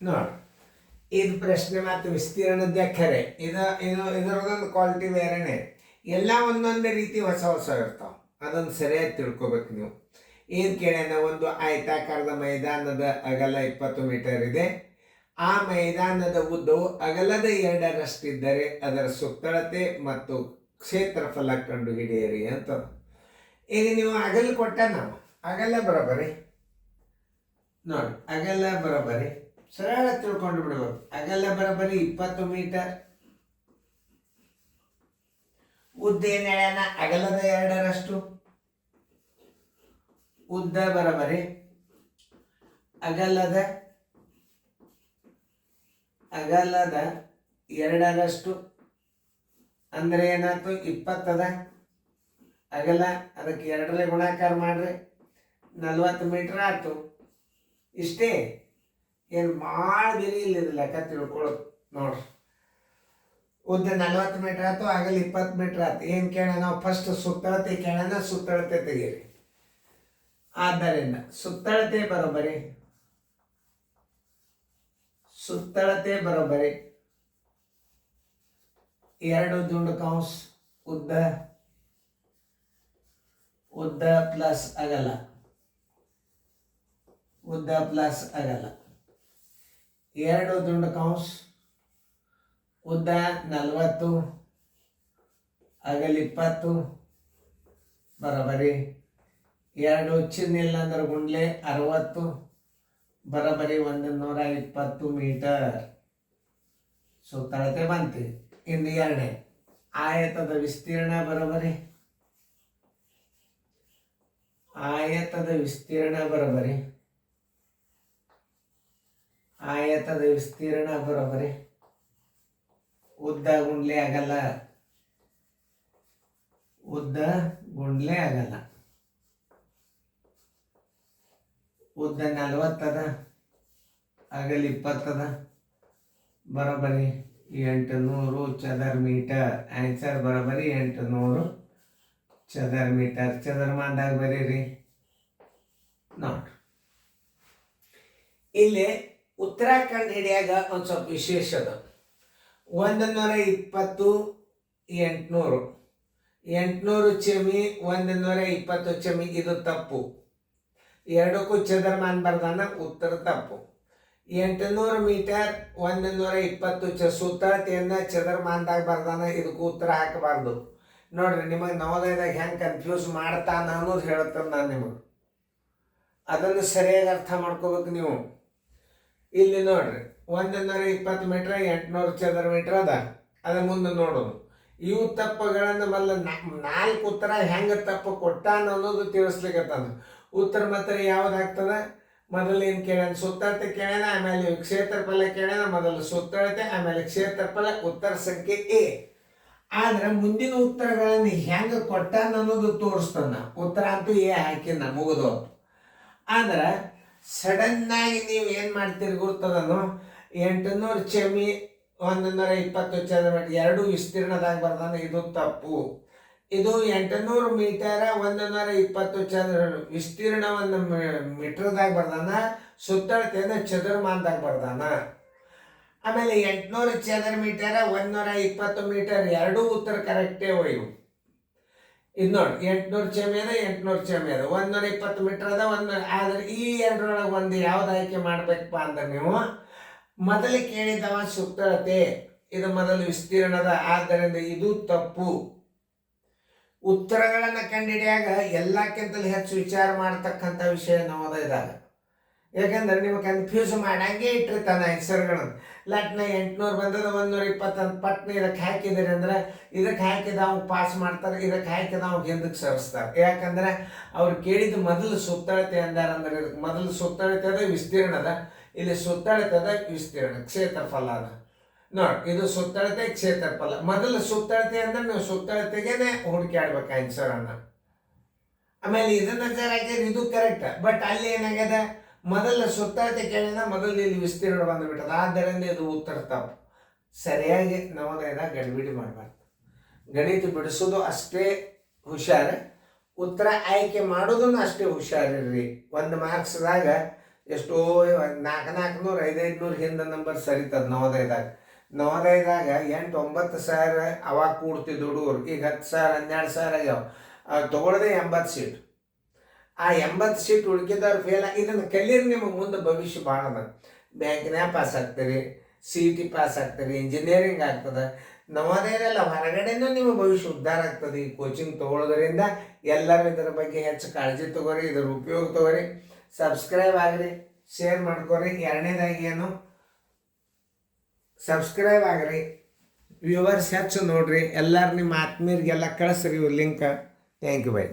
ನೋಡಿ, ಇದು ಪ್ರಶ್ನೆ ಮತ್ತು ವಿಸ್ತೀರ್ಣದ್ದೇ ಖರೆ. ಇದರದೊಂದು ಕ್ವಾಲಿಟಿ ಬೇರೆನೆ. ಎಲ್ಲ ಒಂದೊಂದೇ ರೀತಿ ಹೊಸ ಹೊಸ ಇರ್ತಾವೆ. ಅದನ್ನು ಸರಿಯಾಗಿ ತಿಳ್ಕೊಬೇಕು ನೀವು. ಏನು ಕೇಳ್ಯಾನ, ಒಂದು ಆಯತಾಕಾರದ ಮೈದಾನದ ಅಗಲ 20 ಮೀಟರ್ ಇದೆ. ಆ ಮೈದಾನದ ಉದ್ದವು ಅಗಲದ 2ರಷ್ಟಿದ್ದರೆ ಅದರ ಸುತ್ತಳತೆ ಮತ್ತು ಕ್ಷೇತ್ರಫಲ ಕಂಡುಹಿಡಿಯಿರಿ ಅಂತ. ಈಗ ನೀವು ಅಗಲ ಕೊಟ್ಟ, ನಾವು ಅಗಲ ಬರೋಬರಿ ನೋಡಿ, ಅಗಲ ಬರೋಬರಿ ಸರಳ ತಿಳ್ಕೊಂಡು ಬಿಡ್ಬೇಕು. ಅಗಲ ಬರೋಬರಿ 20 ಮೀಟರ್. ಉದ್ದ ಏನು ಹೇಳ್ಯಾನ, ಅಗಲದ 2ರಷ್ಟು. ಉದ್ದ ಬರೋಬರಿ ಅಗಲದ 2ರಷ್ಟು. ಅಂದ್ರೆ ಏನಾಯ್ತು, 20 ಅದ ಅಗಲ. ಅದಕ್ಕೆ 2ರಲ್ಲಿ ಗುಣಾಕಾರ ಮಾಡ್ರಿ, 40 ಮೀಟರ್ ಆಯ್ತು. ಇಷ್ಟೇ, ಏನು ಭಾಳ ಬೇರೆ ಇಲ್ಲ ಲೆಕ್ಕ ತಿಳ್ಕೊಳ್ಳೋದು. ನೋಡ್ರಿ, ಉದ್ದ 40 ಮೀಟರ್ ಆಯ್ತು, ಅಗಲ 20 ಮೀಟರ್ ಆಯ್ತು. ಏನು ಕೇಳೋಣ, ನಾವು ಫಸ್ಟ್ ಸುತ್ತಳತೆ ಕೇಳೋಣ. ಸುತ್ತಳತೆ ತೆಗೀರಿ. ಆದ್ದರಿಂದ ಸುತ್ತಳತೆ ಬರೋಬರಿ 2 ದುಂಡು ಕೌಂಸ್ ಉದ್ದ ಪ್ಲಸ್ ಅಗಲ. ಉದ್ದ ಪ್ಲಸ್ ಅಗಲ 2 ದುಂಡು ಕೌಂಸ್ ಉದ್ದ 40 ಅಗಲ 20 ಬರೋಬರಿ 2 ಚಿಹ್ನೆ ಇಲ್ಲ ಅಂದ್ರೆ ಗುಂಡ್ಲೆ 60 ಬರೋಬರಿ 120 ಮೀಟರ್ ಸುತ್ತಳತೆ ಬಂತು. ಇನ್ನು 2ನೇ ಆಯತದ ವಿಸ್ತೀರ್ಣ ಬರೋಬರಿ. ಆಯತದ ವಿಸ್ತೀರ್ಣ ಬರೋಬರಿ ಉದ್ದ ಗುಂಡ್ಲೆ ಅಗಲ. ಉದ್ದ 40 ಅದ, ಅಗಲ 20 ಅದ, ಬರೋಬರಿ 800 ಚದರ ಮೀಟರ್. ಆನ್ಸರ್ ಬರೋಬರಿ 800 ಚದರ ಮೀಟರ್. ಚದರಮಾನದಾಗ ಬರೀರಿ. ನೋಡ್ರಿ, ಇಲ್ಲಿ ಉತ್ತರಾಖಂಡ ಹಿಡಿಯಾಗ ಒಂದು ಸ್ವಲ್ಪ ವಿಶೇಷ ಅದ. 120 800 ಚಮಿ 120 ಚಮಿ. ಇದು ತಪ್ಪು. 2ಕ್ಕೂ ಚದರಮಾನ ಬರ್ದಾನ, ಉತ್ತರ ತಪ್ಪು. 800 ಮೀಟರ್ 120 ಸುತ್ತಳತೆಯನ್ನ ಚದರಮಾನದಾಗ ಬರ್ದಾನ, ಇದಕ್ಕೂ ಉತ್ತರ ಹಾಕಬಾರ್ದು. ನೋಡ್ರಿ, ನಿಮಗೆ ನವೋದಯದಾಗ ಹೆಂಗೆ ಕನ್ಫ್ಯೂಸ್ ಮಾಡ್ತಾನ ಅನ್ನೋದು ಹೇಳ್ತಾನೆ ನಾನು ನಿಮಗೆ. ಅದನ್ನು ಸರಿಯಾಗಿ ಅರ್ಥ ಮಾಡ್ಕೋಬೇಕು ನೀವು. ಇಲ್ಲಿ ನೋಡ್ರಿ, 120 ಮೀಟರ್ 800 ಚದರ ಮೀಟರ್ ಅದ. ಅದ ಮುಂದೆ ನೋಡೋದು. ಇವು ತಪ್ಪುಗಳನ್ನು ಮೊದಲ 4 ಉತ್ತರ ಹೆಂಗೆ ತಪ್ಪು ಕೊಟ್ಟಾನ ಅನ್ನೋದು ತಿಳಿಸ್ಲಿಕ್ಕತ್ತಾನ. ಉತ್ತರ ಮಾತ್ರ ಯಾವ್ದಾಗ್ತದ, ಮೊದಲು ಏನು ಕೇಳ್ಯಾನ, ಸುತ್ತಳತೆ ಕೇಳ್ಯಾನ, ಆಮೇಲೆ ಕ್ಷೇತ್ರಫಲ ಕೇಳ್ಯಾನ. ಮೊದಲು ಸುತ್ತಳತೆ, ಆಮೇಲೆ ಕ್ಷೇತ್ರಫಲ. ಉತ್ತರ ಸಂಖ್ಯೆ ಎ. ಆದ್ರೆ ಮುಂದಿನ ಉತ್ತರಗಳನ್ನು ಹೆಂಗೆ ಕೊಟ್ಟಾನ ಅನ್ನೋದು ತೋರಿಸ್ತಾನ. ಉತ್ತರ ಅಂತೂ ಎ ಹಾಕಿನ ಮುಗಿದು. ಆದ್ರೆ ಸಡನ್ನಾಗಿ ನೀವು ಏನು ಮಾಡ್ತೀರಿ ಗೊತ್ತದನು, 800 ಚಮಿ 120 ಚದರ ಮೀಟರ್ 2 ವಿಸ್ತೀರ್ಣದಾಗ ಬರ್ದಾನ, ಇದು ತಪ್ಪು. ಇದು 800 ಮೀಟರ್ 120 ಚದರ ವಿಸ್ತೀರ್ಣವನ್ನು ಮೀಟರ್ದಾಗ ಬರ್ದಾನ, ಸುತ್ತಳತೆಯನ್ನು ಚದರಮಾನದಾಗ ಬರ್ದಾನ. ಆಮೇಲೆ 800 ಚದರ ಮೀಟರ್ 120 ಮೀಟರ್ 2 ಉತ್ತರ ಕರೆಕ್ಟೇ ಒಯ್ಯು. ಇದು ನೋಡಿ, 800 ಚಮಿ ಅದ, 800 ಚಮಿ ಅದ, 120 ಮೀಟರ್ ಅದ, ಆದ್ರೆ ಈ 2ರೊಳಗೆ ಒಂದು ಯಾವ್ದು ಆಯ್ಕೆ ಮಾಡ್ಬೇಕಪ್ಪ ಅಂದ್ರೆ ನೀವು ಮೊದಲು ಕೇಳಿದವ ಸುತ್ತಳತೆ, ಇದು ಮೊದಲು ವಿಸ್ತೀರ್ಣದ. ಆದ್ದರಿಂದ ಇದು ತಪ್ಪು. ಉತ್ತರಗಳನ್ನು ಕಂಡುಹಿಡಿಯಾಗ ಎಲ್ಲಕ್ಕಿಂತಲೂ ಹೆಚ್ಚು ವಿಚಾರ ಮಾಡ್ತಕ್ಕಂಥ ವಿಷಯ ನವೋದಯದಾಗ. ಯಾಕಂದ್ರೆ ನೀವು ಕನ್ಫ್ಯೂಸ್ ಮಾಡಂಗೆ ಇಟ್ಟಿರ್ತಾನೆ ಹೆಸರುಗಳನ್ನು. ಲಟ್ನ 800 ಬಂದದ 120 ಅಂತ ಪಟ್ನ ಇದಕ್ಕೆ ಹಾಕಿದಿರಿ ಅಂದ್ರೆ ಇದಕ್ಕೆ ಹಾಕಿದ ಅವ್ನು ಪಾಸ್ ಮಾಡ್ತಾರೆ, ಇದಕ್ಕೆ ಹಾಕಿದ ಅವ್ನು ಹಿಂದಕ್ಕೆ ಸರಿಸ್ತಾರೆ. ಯಾಕಂದ್ರೆ ಅವ್ರು ಕೇಳಿದ ಮೊದಲು ಸುತ್ತಳತೆ ಅಂದಾರಂದ್ರೆ ಇದಕ್ಕೆ ಮೊದಲು ಸುತ್ತಳತೆ ಅದ, ವಿಸ್ತೀರ್ಣದ. ಇಲ್ಲಿ ಸುತ್ತಳತೆ ಅದ, ವಿಸ್ತೀರ್ಣ, ಕ್ಷೇತ್ರಫಲ ಅದ. ನೋಡಿ, ಇದು ಸುತ್ತಳತೆ, ಕ್ಷೇತ್ರಫಲ. ಮೊದಲು ಸುತ್ತಳತೆ ಅಂದ್ರೆ ನೀವು ಸುತ್ತಳತೆಗೇನೆ ಹುಡುಕಾಡ್ಬೇಕು ಆನ್ಸರನ್ನ. ಆಮೇಲೆ ಇದನ್ನ ಹಾಕಿದ್ರೆ ಇದು ಕರೆಕ್ಟ್. ಬಟ್ ಅಲ್ಲಿ ಏನಾಗ್ಯದ, ಮೊದಲ ಸುತ್ತಳತೆ ಕೇಳಿದ, ಮೊದಲು ಇಲ್ಲಿ ವಿಸ್ತೀರ್ಣ ಬಂದುಬಿಟ್ಟದ. ಆದ್ದರಿಂದ ಇದು ಉತ್ತರ ತಪ್ಪು. ಸರಿಯಾಗಿ ನವೋದಯದಾಗ ಗಡಿಬಿಡಿ ಮಾಡಬಾರ್ದು. ಗಣಿತ ಬಿಡಿಸೋದು ಅಷ್ಟೇ ಹುಷಾರು, ಉತ್ತರ ಆಯ್ಕೆ ಮಾಡೋದನ್ನು ಅಷ್ಟೇ ಹುಷಾರಿರ್ರಿ. 1 ಮಾರ್ಕ್ಸ್ದಾಗ ಎಷ್ಟೋ 400 500 ಹಿಂದೆ ನಂಬರ್ ಸರಿತದ ನವೋದಯದಾಗ 8-9 ಸಾವಿರ ಅವಾಗ ಕೂಡ್ತಿದ್ದು ಹುಡುಗರು, ಈಗ 10 ಸಾವಿರ 12 ಸಾವಿರ ಆಗ್ಯಾವ. ತೊಗೊಳ್ದೆ 80 ಸೀಟ್. ಆ 80 ಸೀಟ್ ಉಳ್ಕಿದವ್ರು ಫೇಲ್. ಇದನ್ನು ಕಲೀರಿ, ನಿಮಗೆ ಮುಂದೆ ಭವಿಷ್ಯ ಭಾಳ ಅದ. ಬ್ಯಾಂಕ್ನ್ಯಾಗ ಪಾಸ್ ಆಗ್ತೀರಿ, CET ಪಾಸ್ ಆಗ್ತೀರಿ, ಇಂಜಿನಿಯರಿಂಗ್ ಆಗ್ತದೆ. ನವೋದಯದಲ್ಲ, ಹೊರಗಡೆನೂ ನಿಮ್ಮ ಭವಿಷ್ಯ ಉದ್ಧಾರ ಆಗ್ತದೆ. ಈ ಕೋಚಿಂಗ್ ತೊಗೊಳೋದ್ರಿಂದ ಎಲ್ಲರೂ ಇದರ ಬಗ್ಗೆ ಹೆಚ್ಚು ಕಾಳಜಿ ತೊಗೊರಿ, ಇದರ ಉಪಯೋಗ ತೊಗೊರಿ. ಸಬ್ಸ್ಕ್ರೈಬ್ ಆಗಿರಿ, ಶೇರ್ ಮಾಡ್ಕೊರಿ. ಎರಡನೇದಾಗಿ ಏನು, ಸಬ್ಸ್ಕ್ರೈಬ್ ಆಗಿರಿ, ವ್ಯೂವರ್ಸ್ ಹೆಚ್ಚು ನೋಡ್ರಿ, ಎಲ್ಲರೂ ನಿಮ್ಮ ಆತ್ಮೀಯರಿಗೆಲ್ಲ ಕಳಿಸ್ರಿ ಇವ್ರ ಲಿಂಕ್. Thank you by.